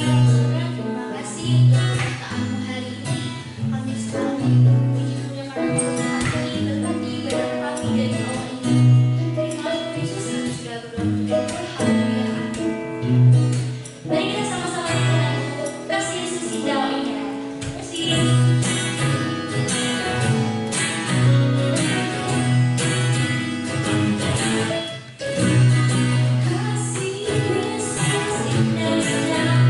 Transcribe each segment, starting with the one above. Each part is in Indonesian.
Saudara, terima kasih untuk perkataanmu hari ini. Kami sekali puji-puji karena Tuhan kami berkati ibadah kami dari awal ini. Terima kasih Yesus, kami sudah berdoa mendengar. Haleluya. Amin. Mari kita sama-sama nyanyikan untuk kasih Yesus indah oh indah. Kasih. Kasih Yesus indah indah.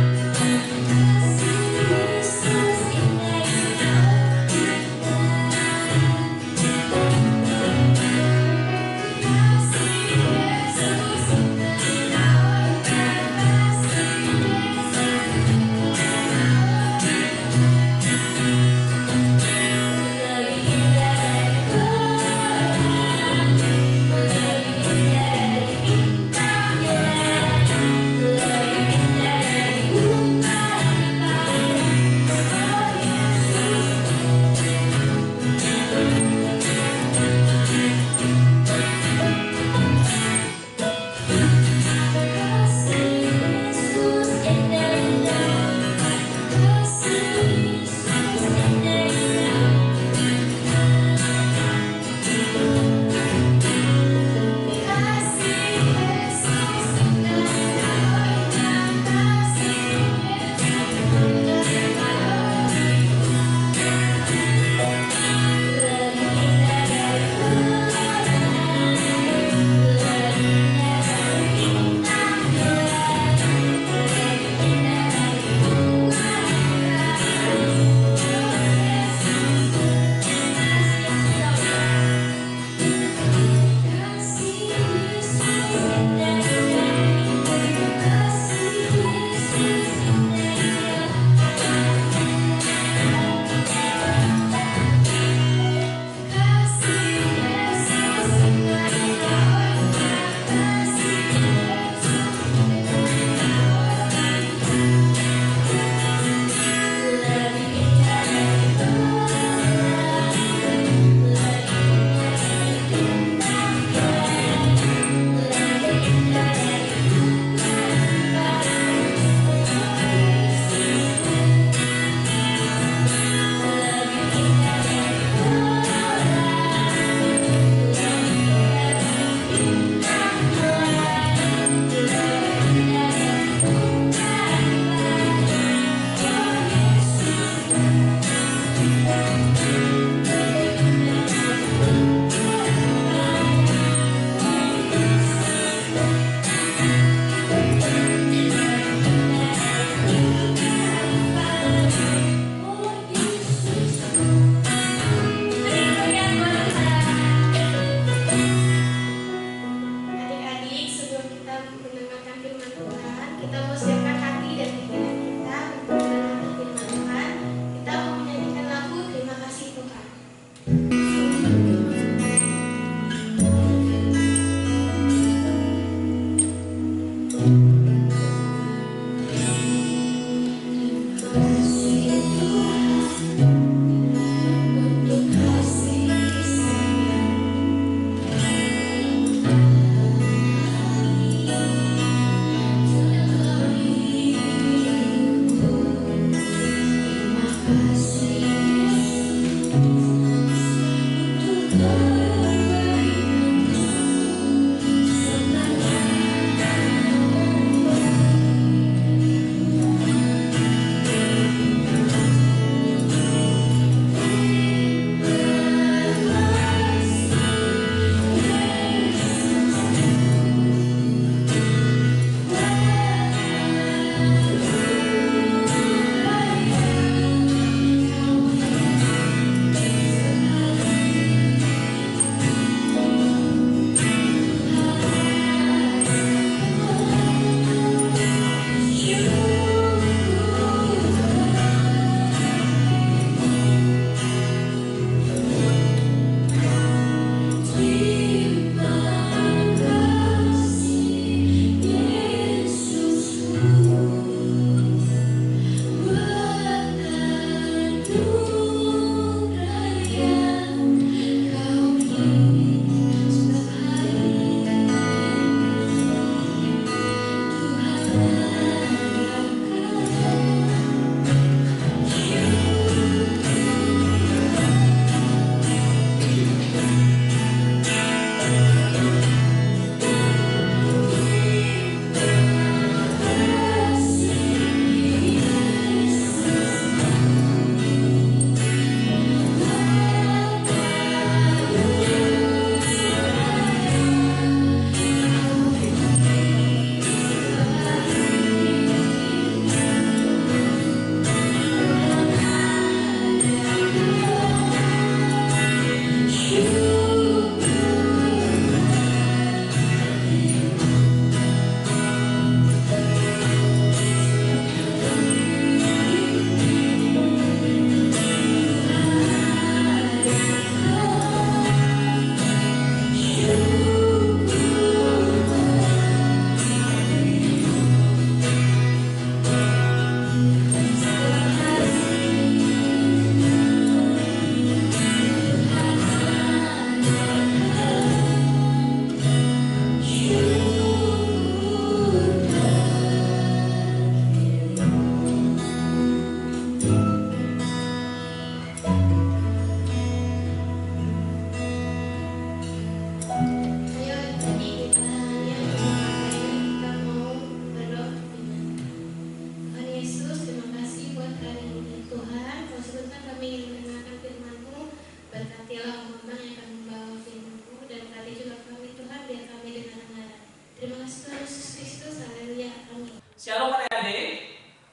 kami ingin mendengarkan firman-Mu. Berkatilah Om Bambang yang akan membawa firman-Mu, dan berkati juga kami Tuhan, biar kami dengar-dengar. Terima kasih Tuhan Yesus Kristus. Haleluya. Amin. Shalom adik-adik,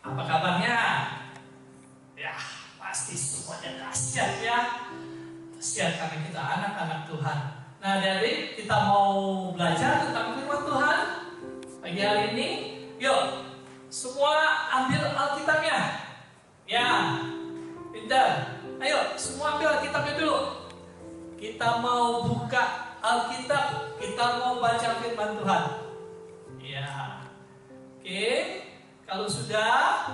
apa kabarnya? Ya, pasti semuanya dahsyat ya. Dahsyat karena kita anak-anak Tuhan. Nah adik-adik, kita mau belajar tentang firman Tuhan pagi hari ini. Yuk, semua ambil Alkitabnya. Ya, pintar. Ayo, semua ambil Alkitabnya dulu. Kita mau buka Alkitab, kita mau baca firman Tuhan. Ya, oke. Kalau sudah,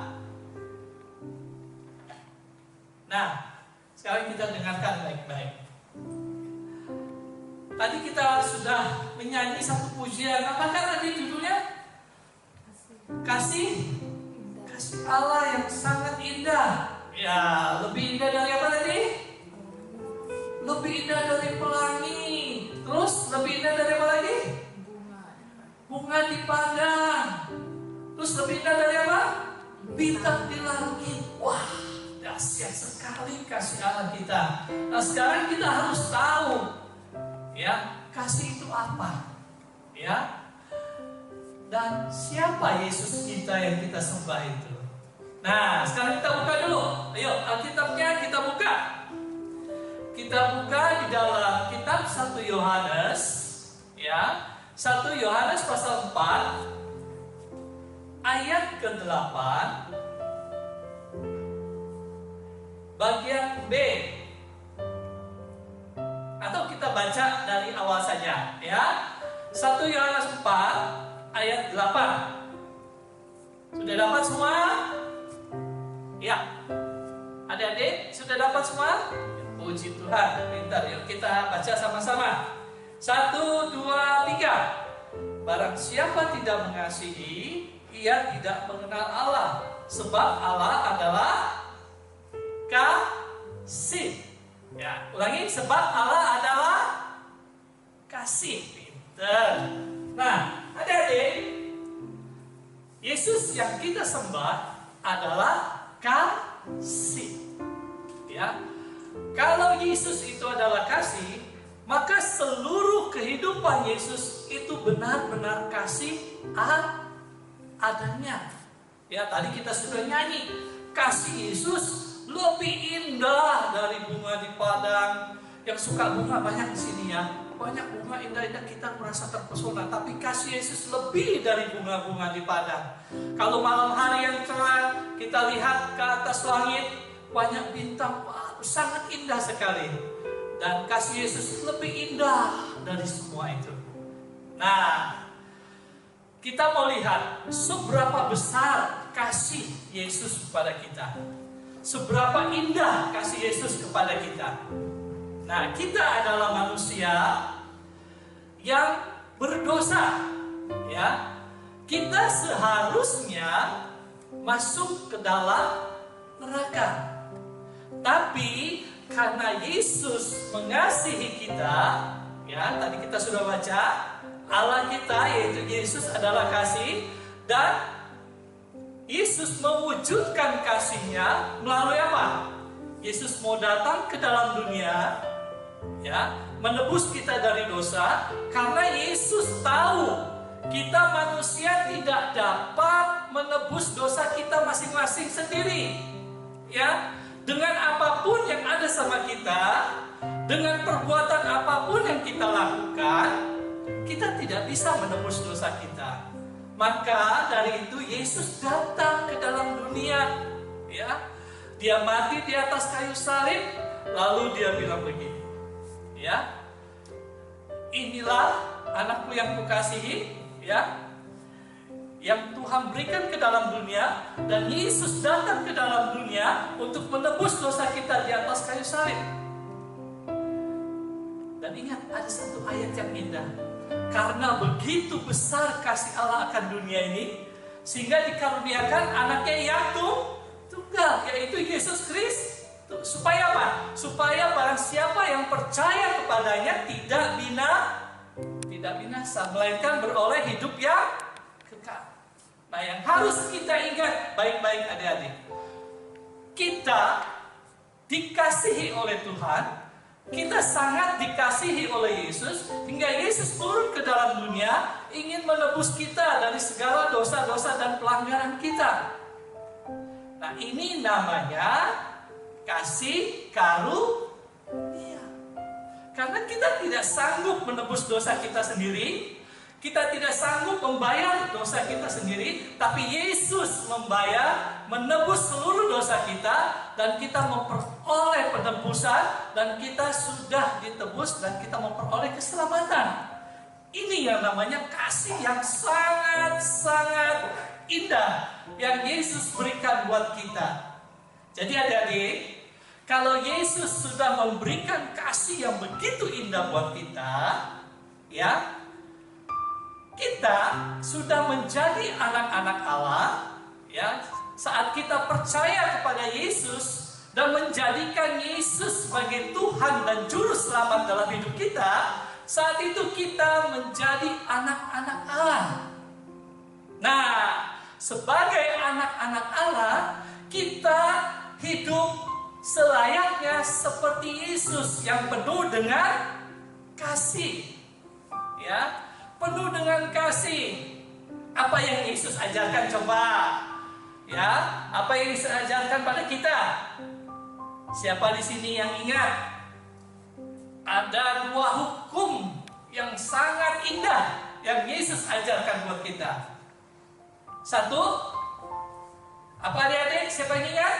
nah, sekarang kita dengarkan baik-baik. Tadi kita sudah menyanyi satu pujian. Apakah tadi judulnya? Kasih Allah yang sangat indah. Ya, lebih indah dari apa tadi? Lebih indah dari pelangi. Terus lebih indah dari apa lagi? Bunga di padang. Terus lebih indah dari apa? Bintang di langit. Wah, dahsyat sekali kasih Allah kita. Nah, sekarang kita harus tahu, ya, kasih itu apa? Ya. Dan siapa Yesus kita yang kita sembah itu? Nah, sekarang kita buka dulu. Ayo, Alkitabnya kita buka. Kita buka di dalam kitab 1 Yohanes, ya. 1 Yohanes pasal 4 ayat ke-8 bagian B. Atau kita baca dari awal saja, ya. 1 Yohanes 4 ayat 8. Sudah dapat semua? Ya. Adik-adik, sudah dapat semua? Puji Tuhan, pintar. Yuk kita baca sama-sama. 1, 2, 3. Barang siapa tidak mengasihi, ia tidak mengenal Allah, sebab Allah adalah kasih. Ya, ulangi, sebab Allah adalah kasih. Pintar. Nah, adik-adik, Yesus yang kita sembah adalah kasih. Ya, kalau Yesus itu adalah kasih, maka seluruh kehidupan Yesus itu benar-benar kasih adanya. Ya, tadi kita sudah nyanyi, kasih Yesus lebih indah dari bunga di padang. Yang suka bunga banyak di sini ya. Banyak bunga indah-indah, kita merasa terpesona. Tapi kasih Yesus lebih dari bunga-bunga di padang. Kalau malam hari yang cerah, kita lihat ke atas langit, banyak bintang, wah, sangat indah sekali. Dan kasih Yesus lebih indah dari semua itu. Nah, kita mau lihat seberapa besar kasih Yesus kepada kita. Seberapa indah kasih Yesus kepada kita. Nah, kita adalah manusia yang berdosa, ya. Kita seharusnya masuk ke dalam neraka. Tapi karena Yesus mengasihi kita, ya, tadi kita sudah baca, Allah kita yaitu Yesus adalah kasih, dan Yesus mewujudkan kasihnya melalui apa? Yesus mau datang ke dalam dunia, ya, menebus kita dari dosa, karena Yesus tahu kita manusia tidak dapat menebus dosa kita masing-masing sendiri. Ya, dengan apapun yang ada sama kita, dengan perbuatan apapun yang kita lakukan, kita tidak bisa menebus dosa kita. Maka dari itu Yesus datang ke dalam dunia, ya. Dia mati di atas kayu salib, lalu dia bilang begini, ya, inilah anakku yang kukasihi, ya, yang Tuhan berikan ke dalam dunia. Dan Yesus datang ke dalam dunia untuk menebus dosa kita di atas kayu salib. Dan ingat, ada satu ayat yang indah. Karena begitu besar kasih Allah akan dunia ini, sehingga dikaruniakan anaknya yang tunggal, yaitu Yesus Kristus. Supaya apa? Supaya barang siapa yang percaya kepadanya tidak binasa, melainkan beroleh hidup yang kekal. Nah, yang harus kita ingat baik-baik adik-adik, kita dikasihi oleh Tuhan, kita sangat dikasihi oleh Yesus, hingga Yesus turun ke dalam dunia, ingin menebus kita dari segala dosa-dosa dan pelanggaran kita. Nah, ini namanya kasih karunia. Karena kita tidak sanggup menebus dosa kita sendiri, kita tidak sanggup membayar dosa kita sendiri, tapi Yesus membayar, menebus seluruh dosa kita, dan kita memperoleh penebusan, dan kita sudah ditebus, dan kita memperoleh keselamatan. Ini yang namanya kasih yang sangat-sangat indah yang Yesus berikan buat kita. Jadi adik-adik, kalau Yesus sudah memberikan kasih yang begitu indah buat kita, ya, kita sudah menjadi anak-anak Allah, ya. Saat kita percaya kepada Yesus dan menjadikan Yesus sebagai Tuhan dan Juru Selamat dalam hidup kita, saat itu kita menjadi anak-anak Allah. Nah, sebagai anak-anak Allah, kita hidup selayaknya seperti Yesus yang penuh dengan kasih, ya. Penuh dengan kasih. Apa yang Yesus ajarkan coba? Ya, apa yang Yesus ajarkan pada kita? Siapa di sini yang ingat? Ada 2 hukum yang sangat indah yang Yesus ajarkan buat kita. 1, apa adik-adik? Siapa yang ingat?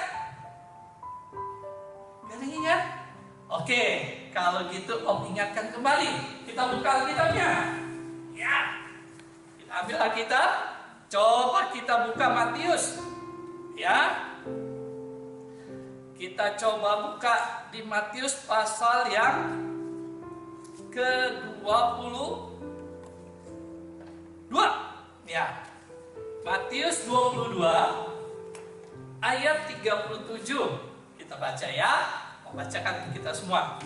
Gak ada yang ingat? Oke, kalau gitu Om ingatkan kembali. Kita buka Alkitabnya. Ya, kita ambil Alkitab, coba kita buka Matius, ya. Kita coba buka di Matius pasal yang ke-22, ya. Matius 22 ayat 37. Kita baca ya, membacakan kita semua.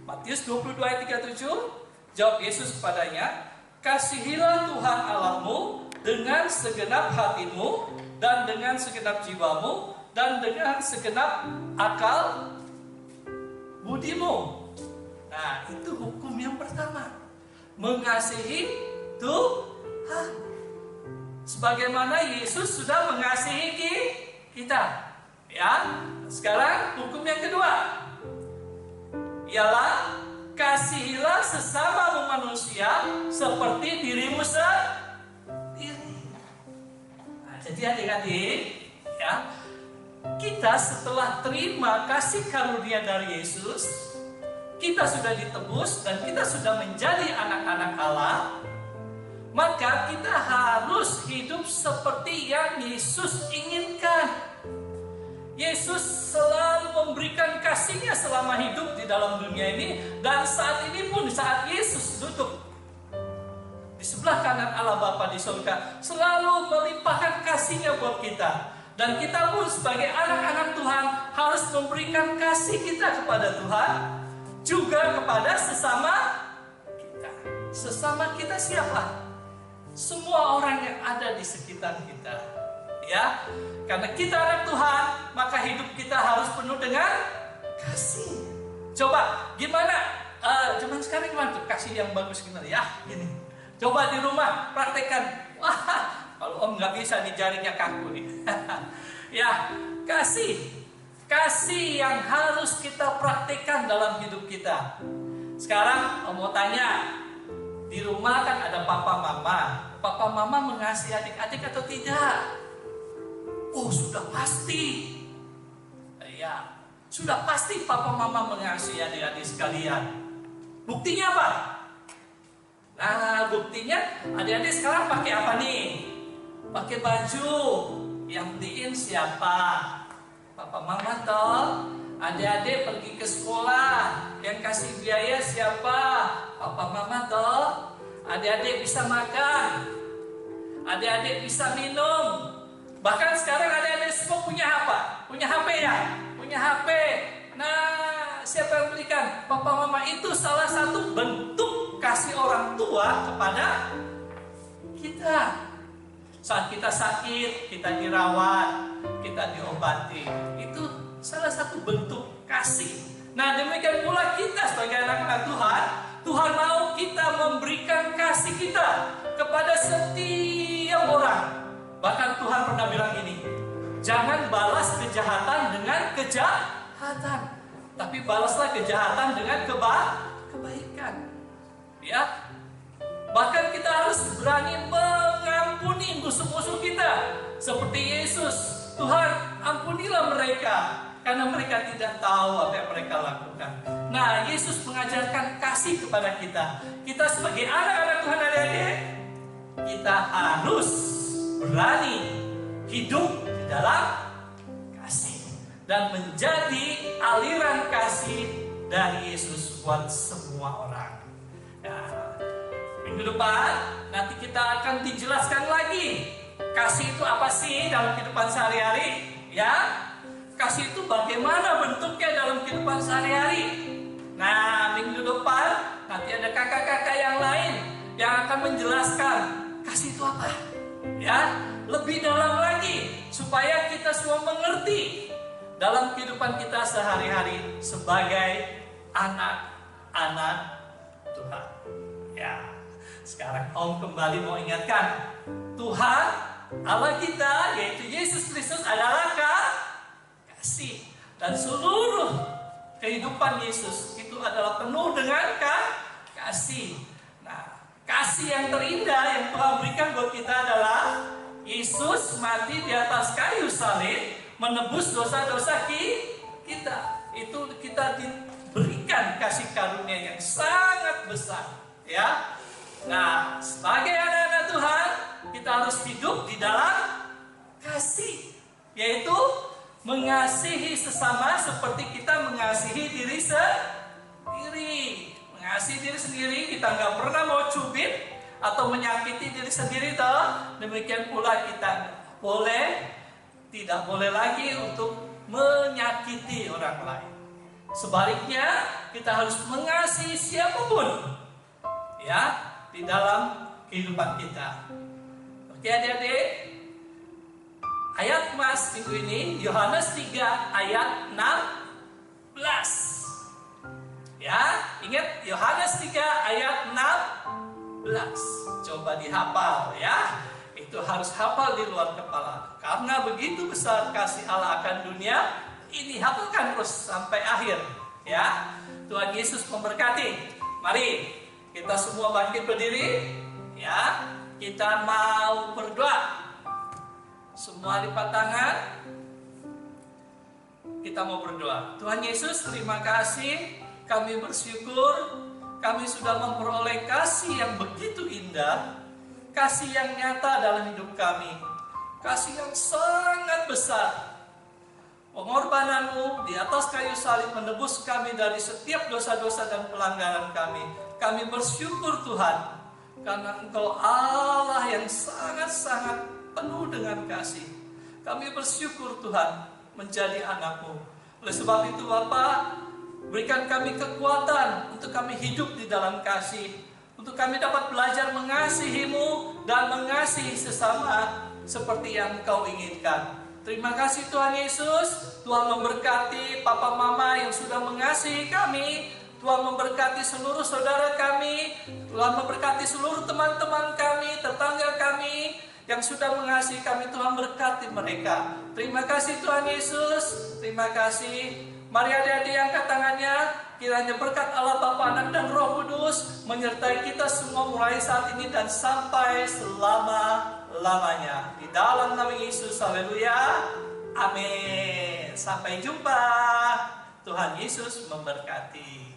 Matius 22 ayat 37, jawab Yesus kepadanya, kasihilah Tuhan Allahmu dengan segenap hatimu, dan dengan segenap jiwamu, dan dengan segenap akal budimu. Nah, itu hukum yang pertama. Mengasihi Tuhan. Sebagaimana Yesus sudah mengasihi kita. Ya, sekarang hukum yang kedua. Ialah kasihilah sesama manusia seperti dirimu sendiri. Nah, jadi adik-adik, ya, kita setelah terima kasih karunia dari Yesus, kita sudah ditebus dan kita sudah menjadi anak-anak Allah, maka kita harus hidup seperti yang Yesus inginkan. Yesus selalu memberikan kasih-Nya selama hidup di dalam dunia ini, dan saat ini pun saat Yesus duduk di sebelah kanan Allah Bapa di surga, selalu melimpahkan kasih-Nya buat kita. Dan kita pun sebagai anak-anak Tuhan harus memberikan kasih kita kepada Tuhan, juga kepada sesama kita. Sesama kita siapa? Semua orang yang ada di sekitar kita, ya. Karena kita anak Tuhan, maka hidup kita harus penuh dengan kasih. Coba gimana? Zaman sekarang gimana tuh kasih yang bagus gimana? Ya, gini. Coba di rumah praktekkan. Wah, kalau Om nggak bisa nih, jaringnya kaku nih. Ya, kasih yang harus kita praktekkan dalam hidup kita. Sekarang Om mau tanya, di rumah kan ada papa mama. Papa mama mengasihi adik-adik atau tidak? Oh, sudah pasti. Ya, sudah pasti papa mama mengasihi adik-adik sekalian. Buktinya apa? Nah, buktinya adik-adik sekarang pakai apa nih? Pakai baju. Yang beliin siapa? Papa mama toh. Adik-adik pergi ke sekolah, yang kasih biaya siapa? Papa mama toh. Adik-adik bisa makan, adik-adik bisa minum. Bahkan sekarang adik-adik semua punya apa? Punya HP ya? Punya HP. Nah, siapa yang belikan? Papa mama. Itu salah satu bentuk kasih orang tua kepada kita. Saat kita sakit, kita dirawat, kita diobati. Itu salah satu bentuk kasih. Nah, demikian pula kita sebagai anak-anak Tuhan, Tuhan mau kita memberikan kasih kita kepada setiap orang. Bahkan Tuhan pernah bilang ini, jangan balas kejahatan dengan kejahatan, tapi balaslah kejahatan dengan kebaikan. Ya, bahkan kita harus berani mengampuni musuh-musuh kita, seperti Yesus. Tuhan, ampunilah mereka, karena mereka tidak tahu apa yang mereka lakukan. Nah, Yesus mengajarkan kasih kepada kita. Kita sebagai anak-anak Tuhan, adik-adik, kita harus berani hidup di dalam kasih dan menjadi aliran kasih dari Yesus buat semua orang. Nah, minggu depan nanti kita akan dijelaskan lagi kasih itu apa sih dalam kehidupan sehari-hari, ya. Kasih itu bagaimana bentuknya dalam kehidupan sehari-hari. Nah, minggu depan nanti ada kakak-kakak yang lain yang akan menjelaskan kasih itu apa, ya, lebih dalam lagi supaya kita semua mengerti dalam kehidupan kita sehari-hari sebagai anak-anak Tuhan. Ya, sekarang Om kembali mau ingatkan, Tuhan Allah kita yaitu Yesus Kristus adalah kasih, dan seluruh kehidupan Yesus itu adalah penuh dengan kasih. Nah, kasih yang terindah yang Tuhan berikan buat kita adalah Yesus mati di atas kayu salib menebus dosa-dosa kita. Itu kita diberikan kasih karunia yang sangat besar, ya. Nah, sebagai anak-anak Tuhan, kita harus hidup di dalam kasih, yaitu mengasihi sesama seperti kita mengasihi diri sendiri. Mengasihi diri sendiri, kita nggak pernah mau cubit atau menyakiti diri sendiri, toh. Demikian pula kita tidak boleh lagi untuk menyakiti orang lain. Sebaliknya, kita harus mengasihi siapapun, ya, di dalam kehidupan kita. Oke, adik-adik. Ayat Mas minggu ini Yohanes 3 ayat 16. Ya, ingat Yohanes 3 ayat 16. Coba dihafal, ya. Itu harus hafal di luar kepala. Karena begitu besar kasih Allah akan dunia, ini hafalkan terus sampai akhir, ya. Tuhan Yesus memberkati. Mari kita semua bangkit berdiri, ya. Kita mau berdoa. Semua lipat tangan. Kita mau berdoa. Tuhan Yesus, terima kasih. Kami bersyukur kami sudah memperoleh kasih yang begitu indah, kasih yang nyata dalam hidup kami, kasih yang sangat besar. Pengorbananmu di atas kayu salib menebus kami dari setiap dosa-dosa dan pelanggaran kami. Kami bersyukur Tuhan, karena Engkau Allah yang sangat-sangat penuh dengan kasih. Kami bersyukur Tuhan menjadi anak-Mu. Oleh sebab itu Bapa, berikan kami kekuatan untuk kami hidup di dalam kasih, untuk kami dapat belajar mengasihi-Mu dan mengasihi sesama seperti yang Engkau inginkan. Terima kasih Tuhan Yesus. Tuhan memberkati Papa Mama yang sudah mengasihi kami. Tuhan memberkati seluruh saudara kami. Tuhan memberkati seluruh teman-teman kami, tetangga kami yang sudah mengasihi kami. Tuhan berkati mereka. Terima kasih Tuhan Yesus. Terima kasih. Mari adik-adik angkat tangannya. Kiranya berkat Allah Bapa, Anak dan Roh Kudus menyertai kita semua mulai saat ini dan sampai selama-lamanya. Di dalam nama Yesus, haleluya. Amin. Sampai jumpa. Tuhan Yesus memberkati.